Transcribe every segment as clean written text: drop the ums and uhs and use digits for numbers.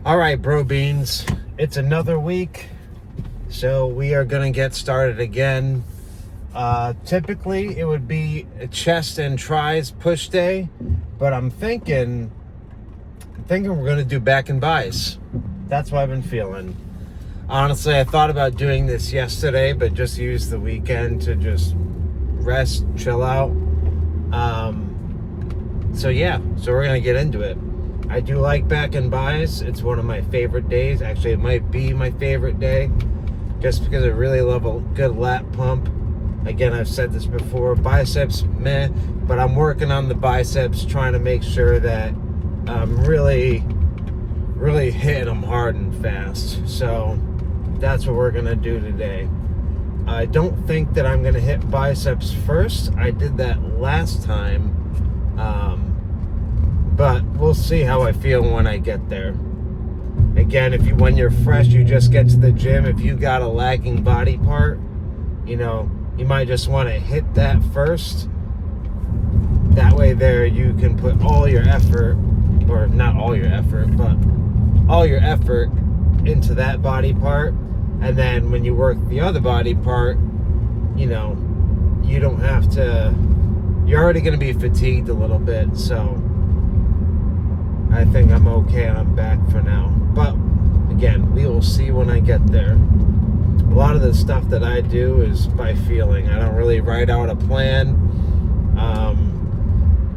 All right, bro beans, it's another week, so we are gonna get started again. Typically it would be a chest and tries push day, but I'm thinking we're gonna do back and buys. That's what I've been feeling. Honestly, I thought about doing this yesterday, but just used the weekend to just rest, chill out. So we're gonna get into it. I do like back and buys. It's one of my favorite days. Actually, it might be my favorite day, just because I really love a good lat pump. Again, I've said this before, biceps, meh, but I'm working on the biceps, trying to make sure that I'm really hitting them hard and fast. So that's what we're gonna do today. I don't think that I'm gonna hit biceps first. I did that last time, but we'll see how I feel when I get there. Again, when you're fresh, you just get to the gym, if you got a lagging body part, you might just want to hit that first. That way there you can put all your effort, or not all your effort, but all your effort into that body part. And then when you work the other body part, you don't have to, you're already going to be fatigued a little bit. So I think I'm okay on back for now. But again, we will see when I get there. A lot of the stuff that I do is by feeling. I don't really write out a plan.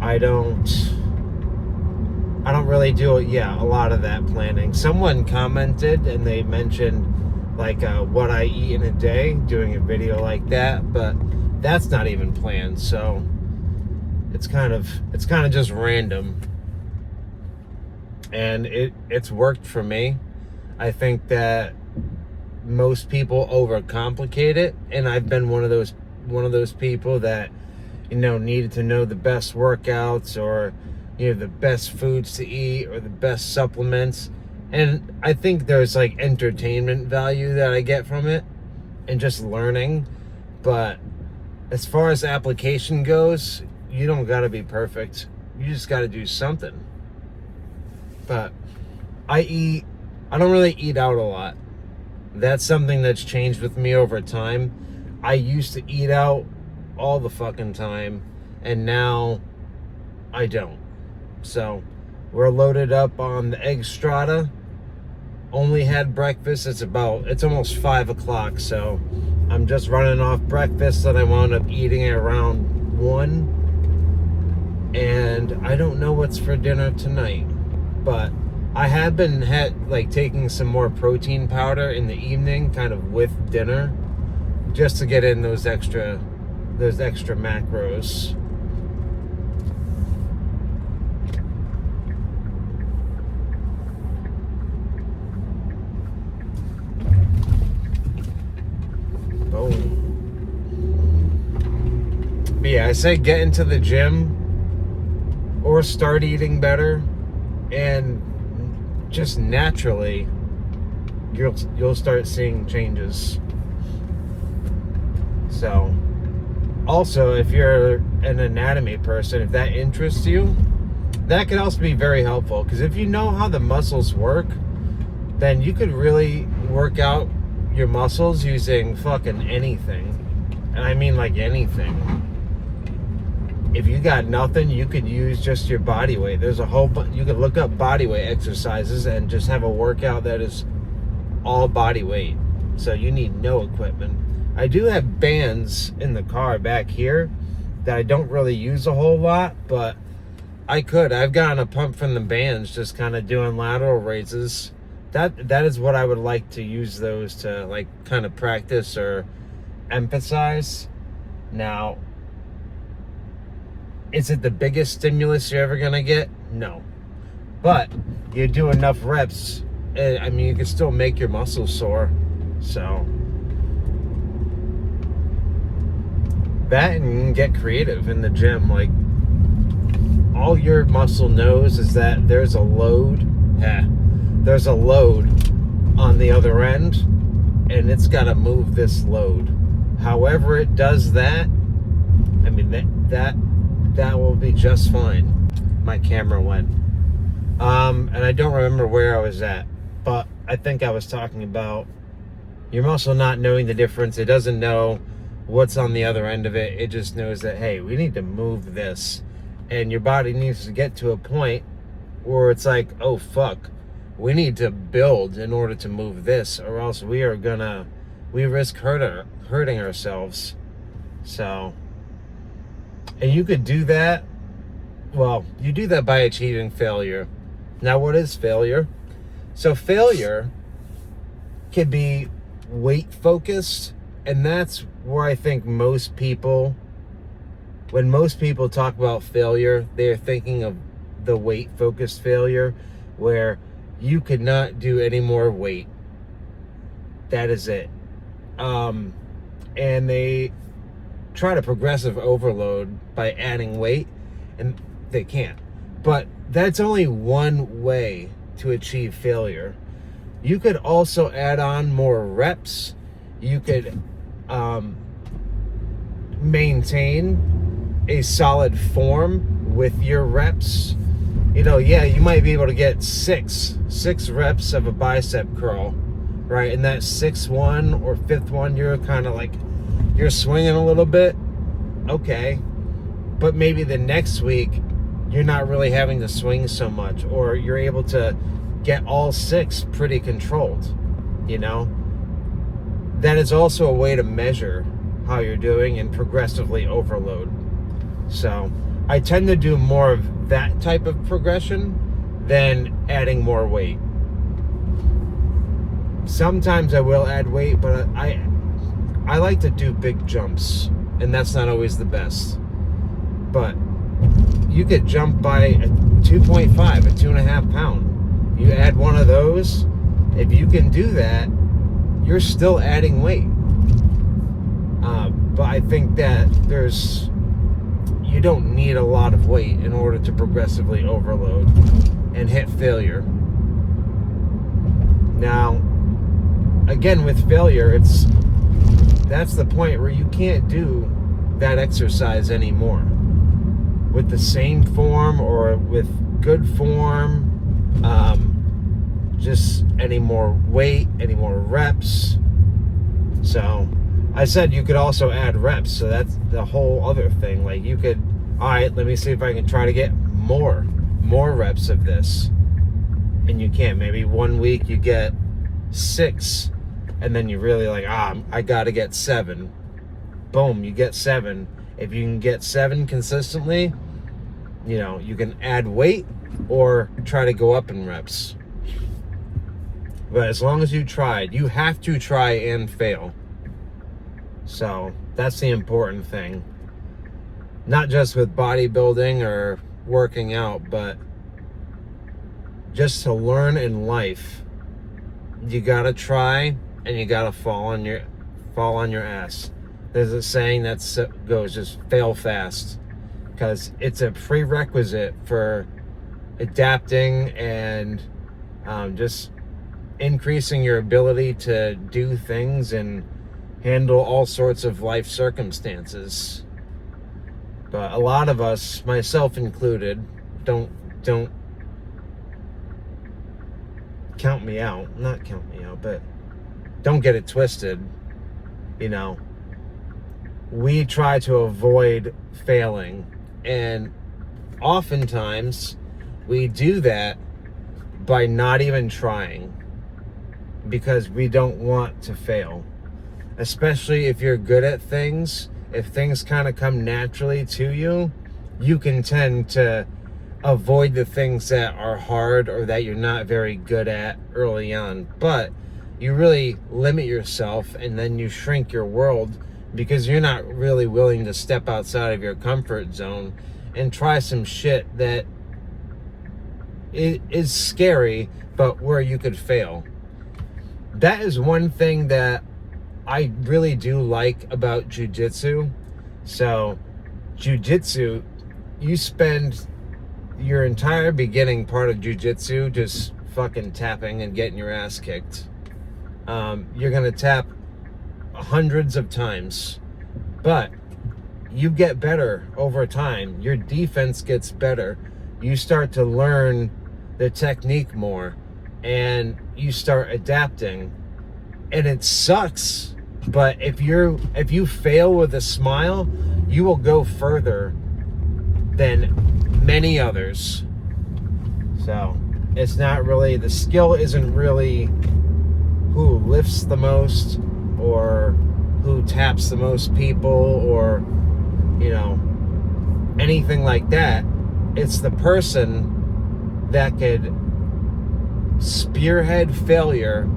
I don't really do a lot of that planning. Someone commented and they mentioned what I eat in a day, doing a video like that, but that's not even planned. So it's kind of just random, and it's worked for me. I think that most people overcomplicate it, and I've been one of those people that needed to know the best workouts, or the best foods to eat, or the best supplements. And I think there's entertainment value that I get from it and just learning. But as far as application goes, you don't got to be perfect. You just got to do something. But I don't really eat out a lot. That's something that's changed with me over time. I used to eat out all the fucking time, and now I don't. So we're loaded up on the egg strata. Only had breakfast. It's almost 5 o'clock, so I'm just running off breakfast that I wound up eating at around 1. And I don't know what's for dinner tonight, but I have been taking some more protein powder in the evening, kind of with dinner, just to get in those extra macros. But yeah, I say get into the gym or start eating better, and just naturally you'll start seeing changes. So also, if you're an anatomy person, if that interests you, that could also be very helpful, because if you know how the muscles work, then you could really work out your muscles using fucking anything. And I mean anything. If you got nothing, you could use just your body weight. There's you could look up body weight exercises and just have a workout that is all body weight. So you need no equipment. I do have bands in the car back here that I don't really use a whole lot, but I've gotten a pump from the bands, just kind of doing lateral raises. That is what I would like to use those to kind of practice or emphasize. Now, is it the biggest stimulus you're ever gonna get? No. But you do enough reps, I mean, you can still make your muscles sore. So that, and you can get creative in the gym. All your muscle knows is that there's a load. There's a load on the other end, and it's got to move this load. However it does that, I mean, that will be just fine. My camera went. And I don't remember where I was at. But I think I was talking about your muscle not knowing the difference. It doesn't know what's on the other end of it. It just knows that, hey, we need to move this. And your body needs to get to a point where it's like, oh, fuck, we need to build in order to move this, or else we risk hurting ourselves. So, and you could do that. Well, you do that by achieving failure. Now, what is failure? So failure could be weight focused, and that's where I think when most people talk about failure, they're thinking of the weight focused failure, where you could not do any more weight. That is it. And they try to progressive overload by adding weight, and they can't. But that's only one way to achieve failure. You could also add on more reps. You could maintain a solid form with your reps. You might be able to get six reps of a bicep curl, right? And that sixth one or fifth one, you're kind of like, you're swinging a little bit. Okay. But maybe the next week, you're not really having to swing so much, or you're able to get all six pretty controlled. That is also a way to measure how you're doing and progressively overload. So I tend to do more of that type of progression than adding more weight. Sometimes I will add weight, but I like to do big jumps, and that's not always the best. But you could jump by a 2.5, a 2.5 pound. You add one of those, if you can do that, you're still adding weight. But I think that you don't need a lot of weight in order to progressively overload and hit failure. Now, again, with failure, that's the point where you can't do that exercise anymore with the same form or with good form. Just any more weight, any more reps. So I said you could also add reps, so that's the whole other thing. Like, you could, all right, let me see if I can try to get more reps of this. And you can't. Maybe 1 week you get 6, and then you really like, I gotta get 7. Boom, you get 7. If you can get 7 consistently, you can add weight or try to go up in reps. But as long as you tried, you have to try and fail. So that's the important thing. Not just with bodybuilding or working out, but just to learn in life. You gotta try, and you gotta fall on your ass. There's a saying that goes, just fail fast, because it's a prerequisite for adapting and just increasing your ability to do things and handle all sorts of life circumstances. But a lot of us, myself included, don't count me out, not count me out, but don't get it twisted. We try to avoid failing, and oftentimes we do that by not even trying, because we don't want to fail. Especially if you're good at things, if things kind of come naturally to you, you can tend to avoid the things that are hard or that you're not very good at early on. But you really limit yourself, and then you shrink your world because you're not really willing to step outside of your comfort zone and try some shit that is scary, but where you could fail. That is one thing that I really do like about jiu-jitsu. So jiu-jitsu, you spend your entire beginning part of jiu-jitsu just fucking tapping and getting your ass kicked. You're gonna tap hundreds of times, but you get better over time. Your defense gets better. You start to learn the technique more. and you start adapting, and it sucks, but if you fail with a smile, you will go further than many others. So it's not really, the skill isn't really who lifts the most or who taps the most people or, you know, anything like that. It's the person that could spearhead failure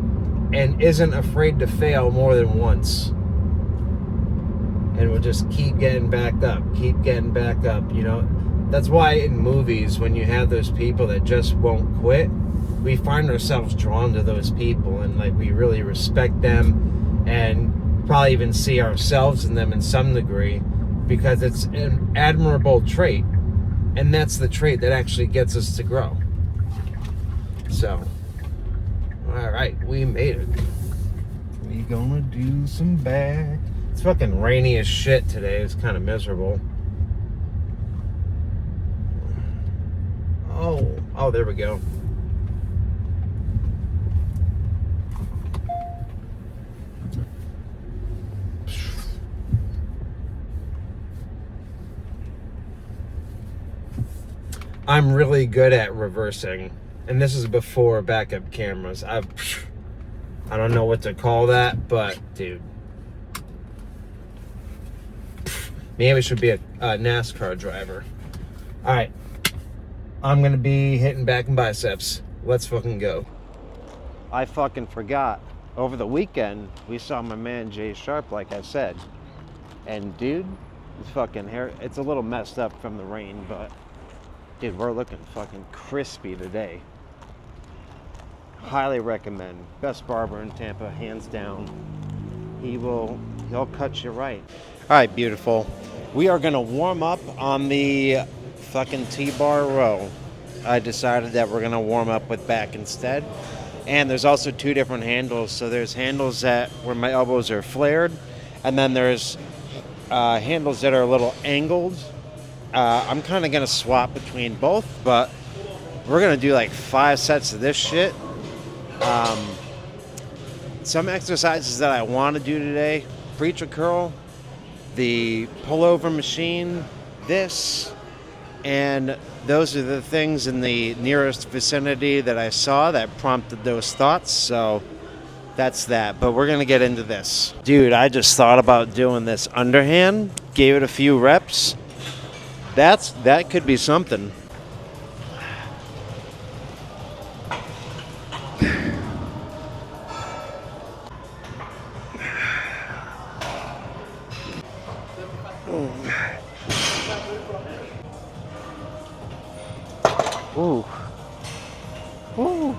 and isn't afraid to fail more than once, and will just keep getting back up, you know. That's why in movies, when you have those people that just won't quit, we find ourselves drawn to those people, and like we really respect them and probably even see ourselves in them in some degree, because it's an admirable trait, and that's the trait that actually gets us to grow. So, all right, we made it. We gonna do some back. It's fucking rainy as shit today. It's kind of miserable. Oh, there we go. I'm really good at reversing, and this is before backup cameras. I don't know what to call that, but dude, maybe I should be a NASCAR driver. All right, I'm gonna be hitting back and biceps. Let's fucking go. I fucking forgot. Over the weekend, we saw my man Jay Sharp, like I said, and dude, his fucking hair, it's a little messed up from the rain, but dude, we're looking fucking crispy today. Highly recommend. Best barber in Tampa, hands down. He'll cut you right. All right, beautiful. We are gonna warm up on the fucking T-bar row. I decided that we're gonna warm up with back instead. And there's also two different handles. So there's handles where my elbows are flared, and then there's handles that are a little angled. I'm kind of gonna swap between both, but we're gonna do like 5 sets of this shit. Some exercises that I want to do today: preacher curl, the pullover machine, this, and those are the things in the nearest vicinity that I saw that prompted those thoughts. So that's that. But we're gonna get into this. Dude, I just thought about doing this underhand, gave it a few reps. That could be something. Ooh. Ooh.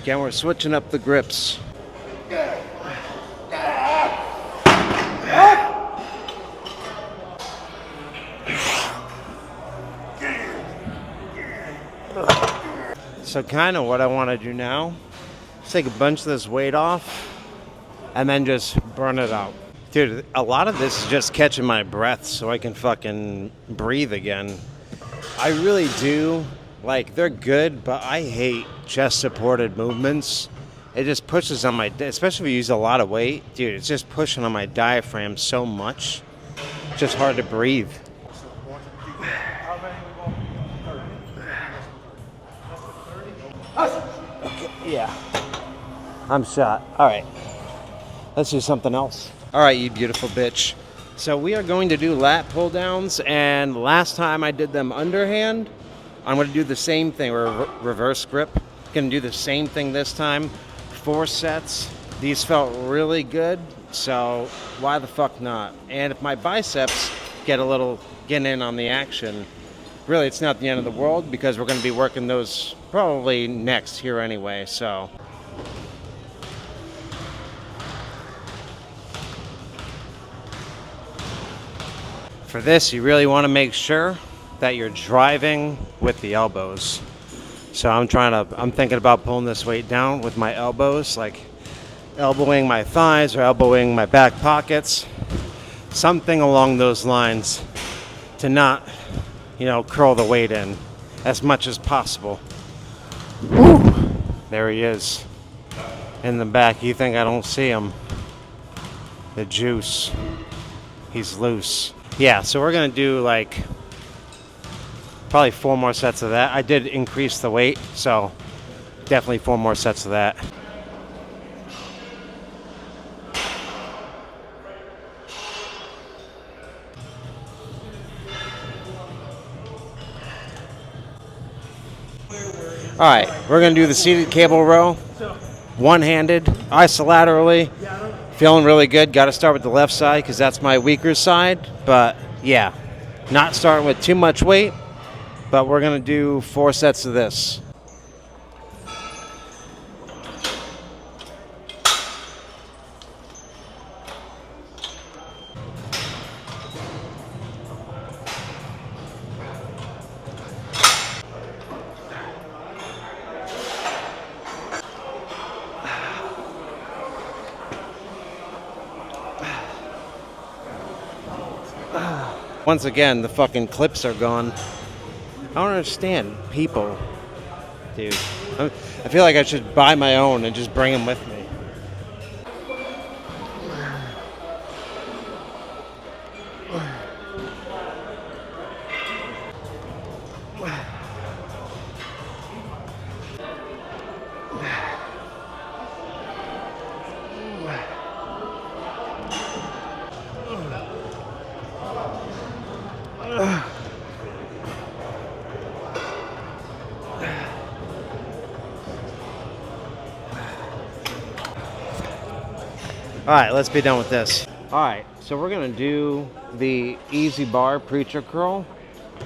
Again, we're switching up the grips. So kind of what I want to do now is take a bunch of this weight off and then just burn it out. Dude, a lot of this is just catching my breath so I can fucking breathe again. I really do. Like, they're good, but I hate chest-supported movements. It just pushes on my, especially if you use a lot of weight. Dude, it's just pushing on my diaphragm so much. It's just hard to breathe. Okay, yeah. I'm shot. All right. Let's do something else. All right, you beautiful bitch. So we are going to do lat pull downs, and last time I did them underhand. I'm going to do the same thing, reverse grip. Going to do the same thing this time. 4 sets. These felt really good, so why the fuck not? And if my biceps get in on the action, really it's not the end of the world, because we're going to be working those probably next here anyway, so. For this, you really want to make sure that you're driving with the elbows. So I'm thinking about pulling this weight down with my elbows, like elbowing my thighs or elbowing my back pockets, something along those lines, to not, curl the weight in as much as possible. Woo! There he is. In the back. You think I don't see him. The juice. He's loose. Yeah, so we're going to do like probably 4 more sets of that. I did increase the weight, so definitely 4 more sets of that. All right, we're going to do the seated cable row. One-handed, isolaterally. Feeling really good. Got to start with the left side because that's my weaker side. But yeah, not starting with too much weight. But we're going to do 4 sets of this. Once again, the fucking clips are gone. I don't understand people, dude. I feel like I should buy my own and just bring them with me. All right, let's be done with this. All right, so we're gonna do the easy bar preacher curl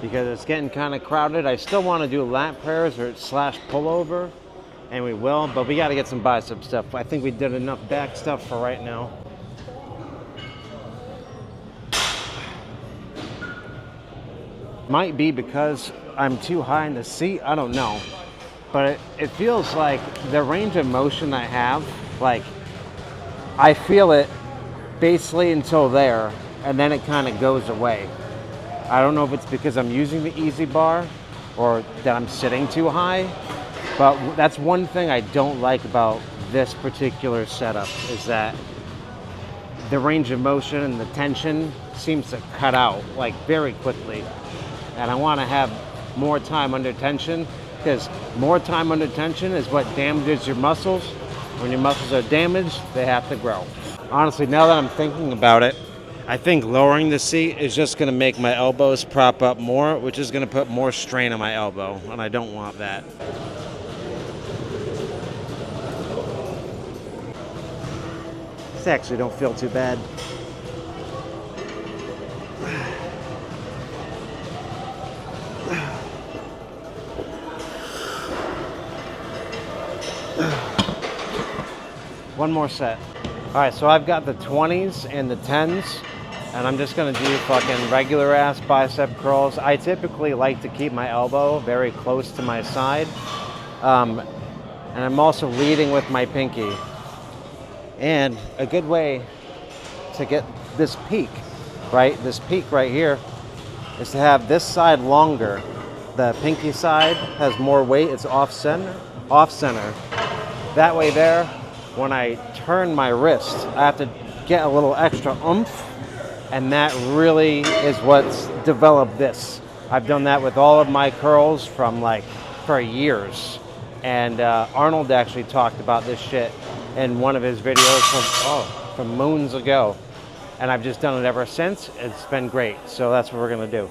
because it's getting kind of crowded. I still want to do lat prayers or slash pullover, and we will, but we got to get some bicep stuff. I think we did enough back stuff for right now. Might be because I'm too high in the seat, I don't know. But it feels like the range of motion I have, like I feel it basically until there, and then it kind of goes away. I don't know if it's because I'm using the easy bar or that I'm sitting too high, but that's one thing I don't like about this particular setup is that the range of motion and the tension seems to cut out like very quickly. And I want to have more time under tension because more time under tension is what damages your muscles. When your muscles are damaged, they have to grow. Honestly, now that I'm thinking about it, I think lowering the seat is just going to make my elbows prop up more, which is going to put more strain on my elbow, and I don't want that. This actually don't feel too bad. One more set. All right, so I've got the 20s and the 10s, and I'm just gonna do fucking regular ass bicep curls. I typically like to keep my elbow very close to my side, and I'm also leading with my pinky. And a good way to get this peak, right? This peak right here is to have this side longer. The pinky side has more weight, it's off center. That way there, when I turn my wrist, I have to get a little extra oomph, and that really is what's developed this. I've done that with all of my curls for years. And Arnold actually talked about this shit in one of his videos from moons ago. And I've just done it ever since. It's been great. So that's what we're gonna do.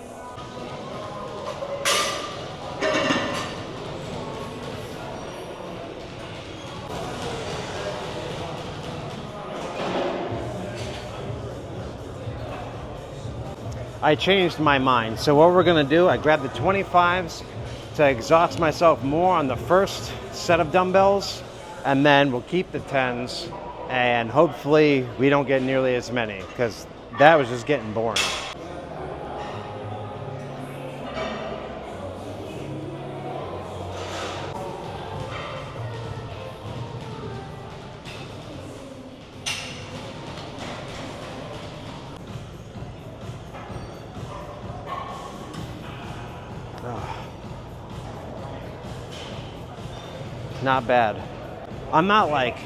I changed my mind. So what we're gonna do, I grabbed the 25s to exhaust myself more on the first set of dumbbells, and then we'll keep the 10s, and hopefully we don't get nearly as many, because that was just getting boring. not bad. I'm not like,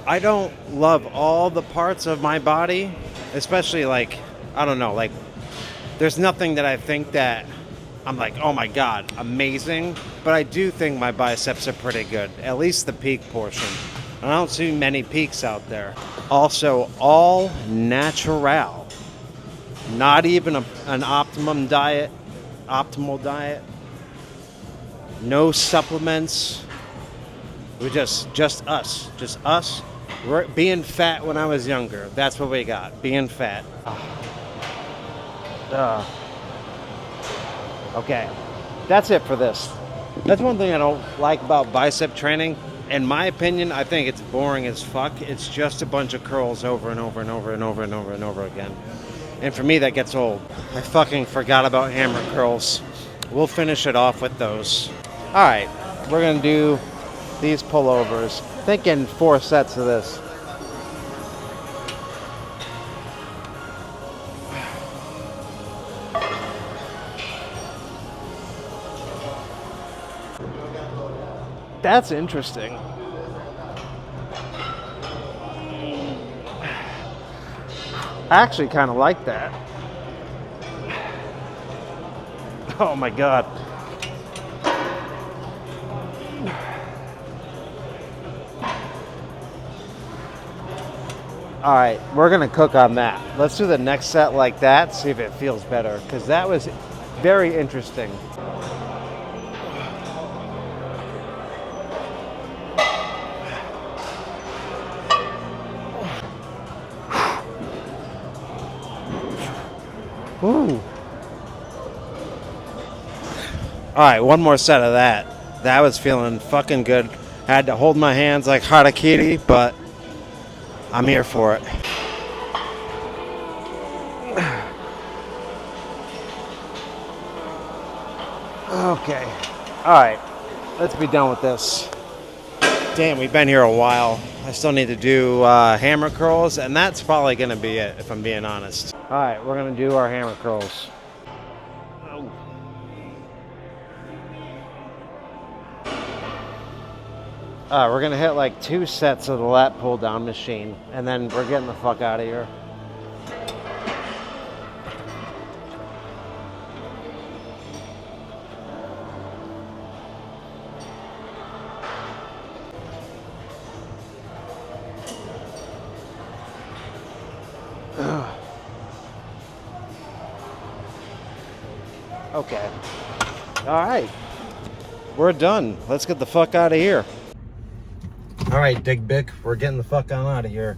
I don't love all the parts of my body, especially like, I don't know, like there's nothing that I think that I'm like, oh my God, amazing. But I do think my biceps are pretty good, at least the peak portion. I don't see many peaks out there. Also, all natural. Not even an optimal diet. No supplements. We're just us. Just us. We're being fat when I was younger. That's what we got. Being fat. Okay. That's it for this. That's one thing I don't like about bicep training. In my opinion, I think it's boring as fuck. It's just a bunch of curls over and over and over and over and over and over again. And for me, that gets old. I fucking forgot about hammer curls. We'll finish it off with those. All right, we're gonna do these pullovers. Thinking 4 sets of this. That's interesting. I actually kind of like that. Oh my God. All right, we're gonna cook on that. Let's do the next set like that, see if it feels better, because that was very interesting. Ooh. All right, one more set of that. That was feeling fucking good. I had to hold my hands like harakiri, but I'm here for it. Okay. All right, let's be done with this. Damn, we've been here a while. I still need to do hammer curls, and that's probably going to be it, if I'm being honest. All right, we're going to do our hammer curls. We're going to hit like 2 sets of the lat pull down machine, and then we're getting the fuck out of here. Okay. All right. We're done. Let's get the fuck out of here. All right, Dig Bick, we're getting the fuck on out of here.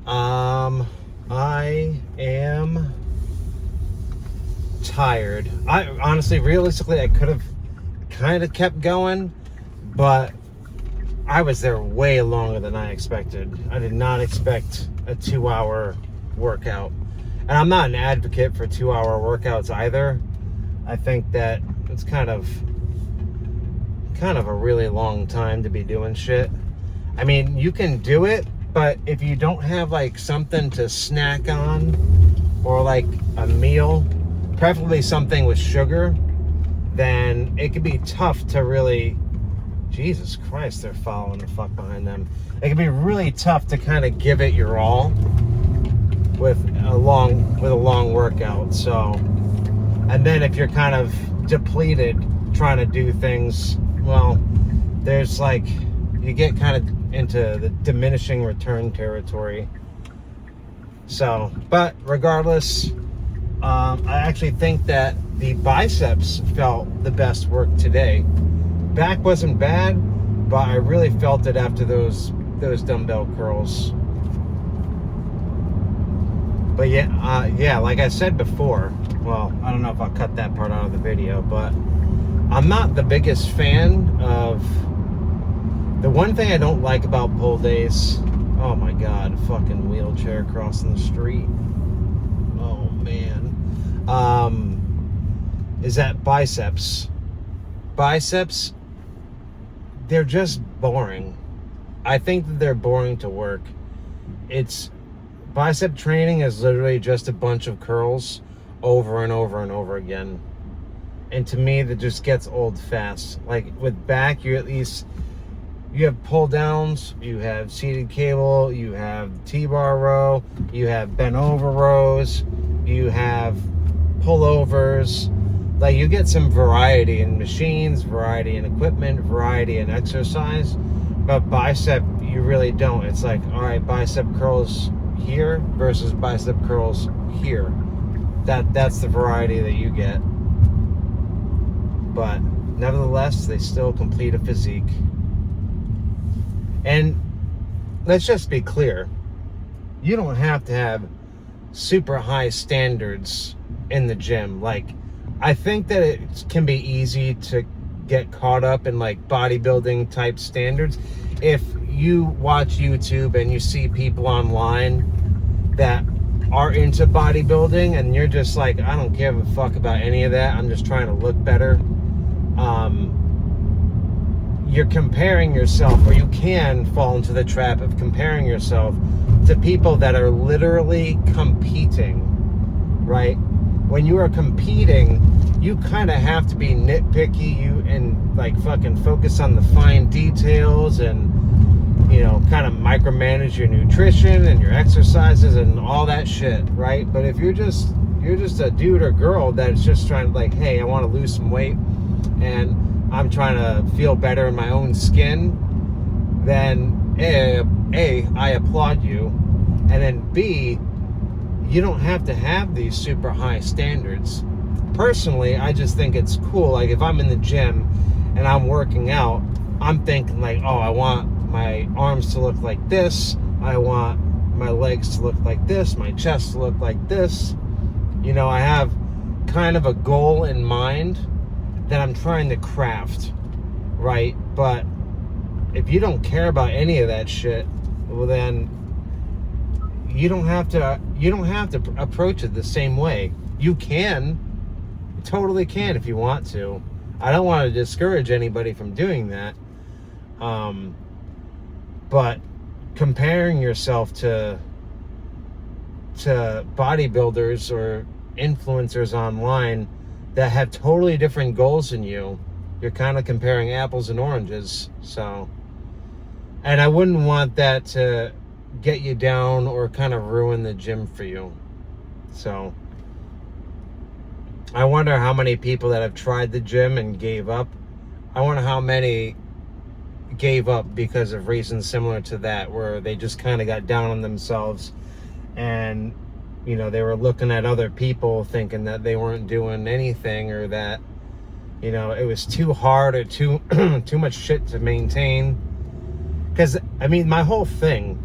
I am tired. I honestly, realistically, I could have kind of kept going, but I was there way longer than I expected. I did not expect a 2-hour workout. And I'm not an advocate for 2-hour workouts either. I think that it's kind of a really long time to be doing shit. I mean, you can do it, but if you don't have like something to snack on or like a meal, preferably something with sugar, then it can be tough to really, Jesus Christ, they're following the fuck behind them. It can be really tough to kind of give it your all with a long workout. So, and then if you're kind of depleted trying to do things, well, there's like, you get kind of into the diminishing return territory. So, but regardless, I actually think that the biceps felt the best work today. Back wasn't bad, but I really felt it after those dumbbell curls. But yeah, like I said before, well, I don't know if I'll cut that part out of the video, but I'm not the biggest fan of, the one thing I don't like about pull days, oh my God, fucking wheelchair crossing the street. Oh man. Is that biceps. Biceps, they're just boring. I think that they're boring to work. Bicep training is literally just a bunch of curls over and over and over again. And to me, that just gets old fast. Like with back, you have pull downs, you have seated cable, you have T-bar row, you have bent over rows, you have pullovers. Like you get some variety in machines, variety in equipment, variety in exercise. But bicep, you really don't. It's like, all right, bicep curls here versus bicep curls here. That's the variety that you get. But nevertheless, they still complete a physique. And let's just be clear, you don't have to have super high standards in the gym. Like, I think that it can be easy to get caught up in like bodybuilding type standards. If you watch YouTube and you see people online that are into bodybuilding and you're just like, I don't give a fuck about any of that, I'm just trying to look better. You're comparing yourself, or you can fall into the trap of comparing yourself to people that are literally competing, right? When you are competing, you kind of have to be nitpicky, and like fucking focus on the fine details, and you know, kind of micromanage your nutrition and your exercises and all that shit, right? But if you're just a dude or girl that's just trying to like, hey, I want to lose some weight and I'm trying to feel better in my own skin, then A, I applaud you, and then B, you don't have to have these super high standards. Personally, I just think it's cool. Like if I'm in the gym and I'm working out, I'm thinking like, oh, I want my arms to look like this, I want my legs to look like this, my chest to look like this. You know, I have kind of a goal in mind that I'm trying to craft, right? But if you don't care about any of that shit, well then you don't have to approach it the same way. You totally can if you want to. I don't want to discourage anybody from doing that. But comparing yourself to bodybuilders or influencers online that have totally different goals than you're kind of comparing apples and oranges. So, and I wouldn't want that to get you down or kind of ruin the gym for you. So I wonder how many people that have tried the gym and gave up. I wonder how many gave up because of reasons similar to that, where they just kind of got down on themselves and, you know, they were looking at other people thinking that they weren't doing anything, or that, you know, it was too hard or too much shit to maintain. Because, I mean, my whole thing,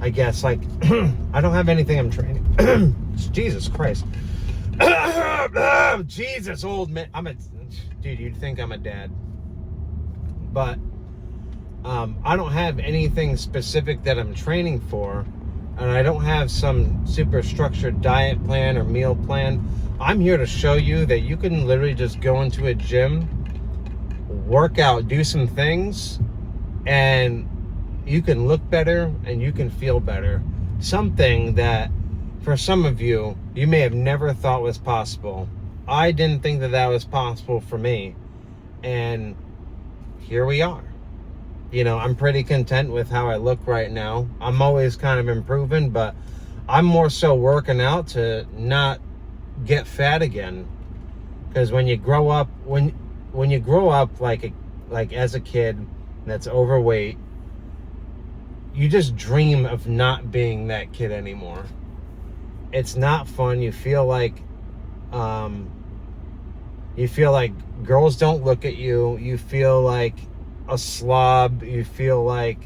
I guess, like, I don't have anything I'm training. Jesus Christ. Jesus, old man. Dude, you'd think I'm a dad. But I don't have anything specific that I'm training for. And I don't have some super structured diet plan or meal plan. I'm here to show you that you can literally just go into a gym, work out, do some things, and you can look better and you can feel better. Something that for some of you, you may have never thought was possible. I didn't think that was possible for me. And here we are. You know, I'm pretty content with how I look right now. I'm always kind of improving, but I'm more so working out to not get fat again. Because when you grow up, when you grow up like as a kid that's overweight, you just dream of not being that kid anymore. It's not fun. You feel like girls don't look at you. You feel like a slob. You feel like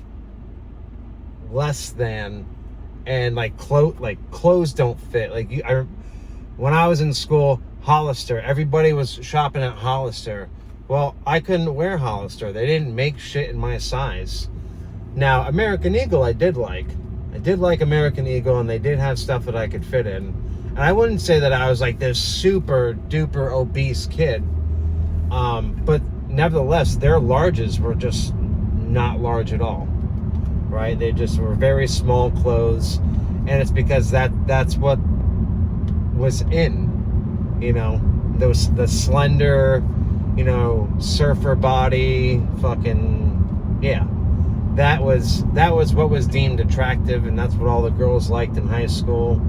less than, and like clothes don't fit. Like when I was in school, Hollister, everybody was shopping at Hollister. Well, I couldn't wear Hollister. They didn't make shit in my size. Now, American Eagle, I did like American Eagle, and they did have stuff that I could fit in. And I wouldn't say that I was like this super duper obese kid. But nevertheless, their larges were just not large at all, right? They just were very small clothes, and it's because that's what was in, you know. the slender, you know, surfer body, fucking, yeah. That was what was deemed attractive, and that's what all the girls liked in high school.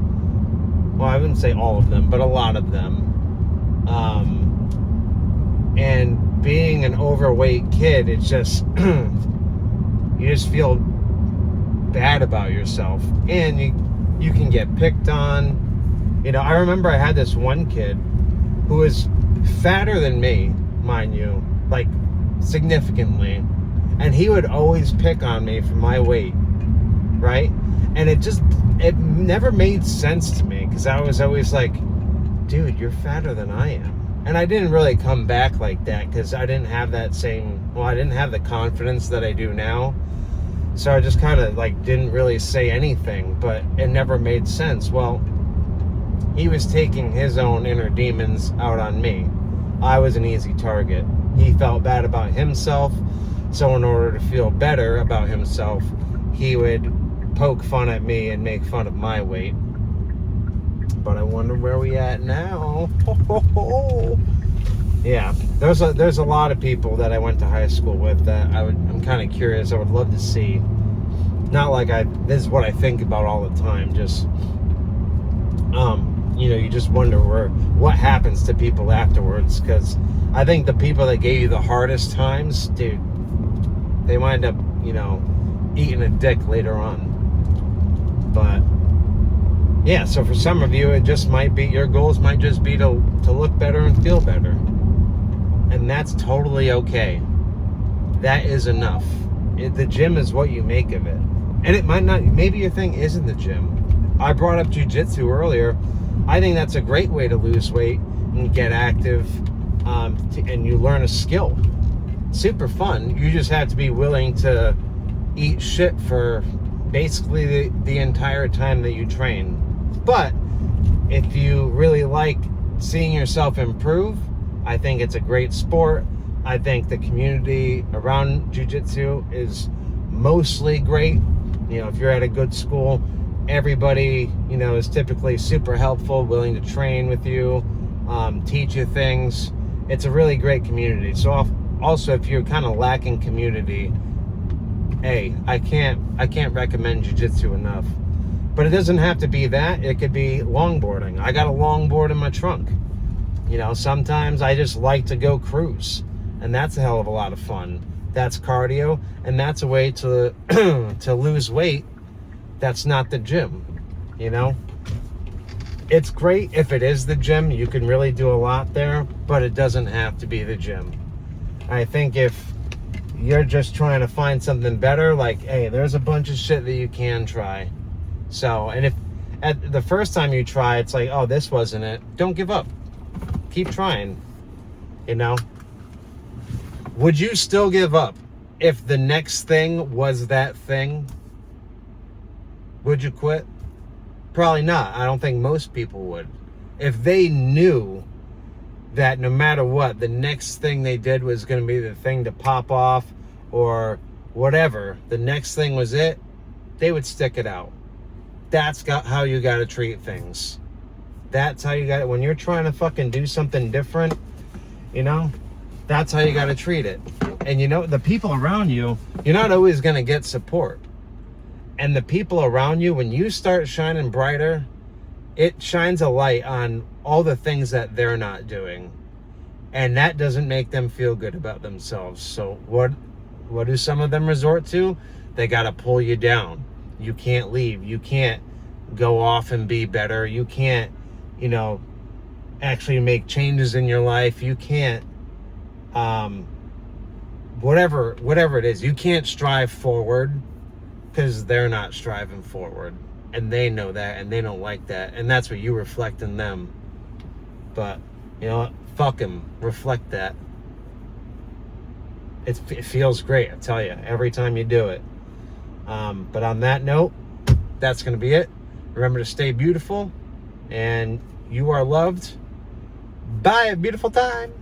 Well, I wouldn't say all of them, but a lot of them. And being an overweight kid, it's just you just feel bad about yourself, and you can get picked on. You know, I remember I had this one kid who was fatter than me, mind you, like significantly, and he would always pick on me for my weight, right? And it never made sense to me, because I was always like, dude, you're fatter than I am. And I didn't really come back like that, because I didn't have that I didn't have the confidence that I do now. So I just kind of like didn't really say anything, but it never made sense. Well, he was taking his own inner demons out on me. I was an easy target. He felt bad about himself, so in order to feel better about himself, he would poke fun at me and make fun of my weight. But I wonder where we at now. Yeah, there's a lot of people that I went to high school with that I'm kind of curious. I would love to see. Not like this is what I think about all the time. Just you know, you just wonder what happens to people afterwards, because I think the people that gave you the hardest times, dude, they wind up, you know, eating a dick later on. But yeah, so for some of you, it just might be, your goals might just be to look better and feel better. And that's totally okay. That is enough. The gym is what you make of it. And it might not, maybe your thing isn't the gym. I brought up jiu-jitsu earlier. I think that's a great way to lose weight and get active, and you learn a skill. Super fun. You just have to be willing to eat shit for basically the entire time that you train. But if you really like seeing yourself improve, I think it's a great sport. I think the community around jiu-jitsu is mostly great. You know, if you're at a good school, everybody, you know, is typically super helpful, willing to train with you, teach you things. It's a really great community. So also, if you're kind of lacking community, hey, I can't recommend jiu-jitsu enough. But it doesn't have to be that. It could be longboarding. I got a longboard in my trunk. You know, sometimes I just like to go cruise, and that's a hell of a lot of fun. That's cardio, and that's a way to to lose weight. That's not the gym, you know? It's great if it is the gym. You can really do a lot there, but it doesn't have to be the gym. I think if you're just trying to find something better, like, hey, there's a bunch of shit that you can try. So, and if at the first time you try, it's like, oh, this wasn't it, don't give up. Keep trying, you know? Would you still give up if the next thing was that thing? Would you quit? Probably not. I don't think most people would. If they knew that no matter what, the next thing they did was going to be the thing to pop off, or whatever, the next thing was it, they would stick it out. That's how you got to treat things. That's how you got it. When you're trying to fucking do something different, you know, that's how you got to treat it. And you know, the people around you, you're not always going to get support. And the people around you, when you start shining brighter, it shines a light on all the things that they're not doing. And that doesn't make them feel good about themselves. So what do some of them resort to? They got to pull you down. You can't leave. You can't go off and be better. You can't, you know, actually make changes in your life. You can't, whatever it is, you can't strive forward, because they're not striving forward, and they know that, and they don't like that, and that's what you reflect in them. But you know what? Fuck them. Reflect that. It feels great, I tell you, every time you do it. But on that note, that's going to be it. Remember to stay beautiful, and you are loved. Bye, beautiful time.